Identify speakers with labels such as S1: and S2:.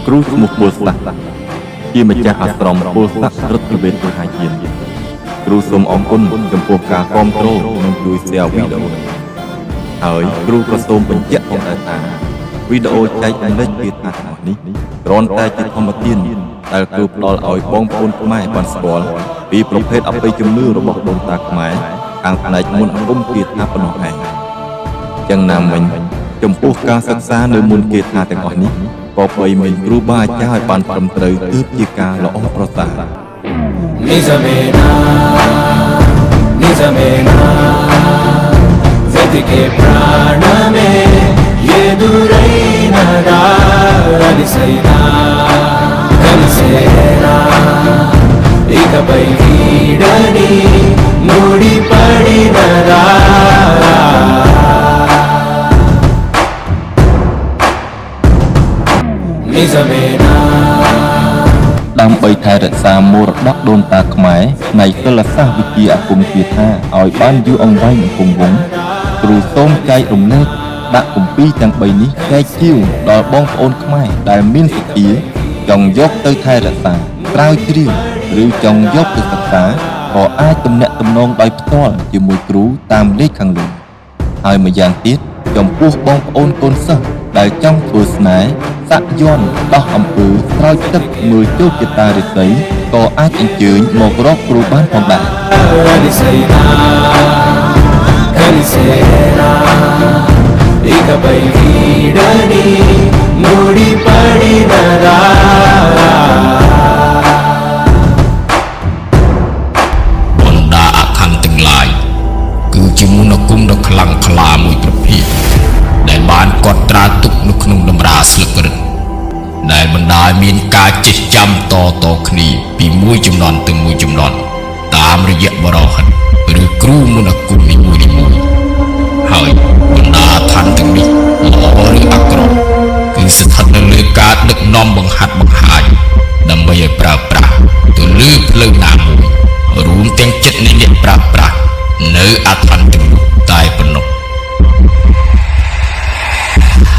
S1: គ្រូឈ្មោះពលសាស្ត្រជាម្ចាស់អាស្រមពលសាស្ត្ររដ្ឋវិទ្យាហាយានគ្រូសូមអរគុណចំពោះការគាំទ្រនិងជួយ share វីដេអូហើយគ្រូក៏សូមបញ្ជាក់ផងដែរថាវីដេអូចែករំលែកពីថាទាំងអស់នេះគ្រាន់តែជាធម្មទានដែលគ្រូផ្ដល់ឲ្យបងប្អូនខ្មែរបានស្គាល់ពីប្រភេទអបិយជំនឿរបស់ដូនតាខ្មែរខាងផ្នែកមន្តអាគមគាថាប៉ុណ្ណោះឯងយ៉ាងណាមិញចំពោះការសិក្សានៅមន្តគាថាទាំងអស់នេះក៏បីមានគ្រូបាអាចារ្យបានត្រឹមត្រូវទើបជាការល្អប្រសើរ
S2: Vedike praname yedureina ralisaina kalisena ikapai vidani mudi padinada nizamena ដើម្បីថែរក្សាមរតកដូនតាខ្មែរនៃសិលសាស្ត្រវិទ្យាអាគមគាថាឲ្យបានយូរអង្វែងនិងគង់វង្សគ្រូសូមចែករំលែកដាក់គម្ពីរទាំង3នេះចែកជាវដល់បងប្អូនខ្មែរដែលមានសទ្ធាចង់យកទៅថែរក្សាស្រាវជ្រាវឬចង់យកទៅសិក្សាក៏អាចទំនាក់ទំនងដោយផ្ទាល់ជាមួយគ្រូតាមលេខខាងលើហើយម្យ៉ាងទៀតចំពោះបងប្អូនកូនសិស្សដែលចង់ធ្វើស្នេហ៍សាក់យ័ន្តដោះអំពើស្រោចទឹកមើលជោគជតារិស័យក៏អាចអញ្ជើញមករកគ្រូបានផងដែរបណ្ដាអខណ្ឌទាំងឡាយគឺជាមន្តអាគមដ៏ខ្លាំងក្លាមួយប្រភេទដែលបានកត់ត្រាទុកនៅក្នុងតម្រាស្លឹករឹតដែលបណ្ដាលមានការចេះចាំតគ្នាពីមួយជំនាន់ទៅមួយជំនាន់តាមរយៈបរិហិតឬគ្រូមន្តអាគមនីមួយៗហើយបណ្ដាឋានទាំងនេះល្អឬអាក្រក់គឺស្ថិតនៅលើការដឹកនាំបង្ហាត់បង្ហាញដើម្បីឲ្យប្រើប្រាស់ទៅលើផ្លូវណា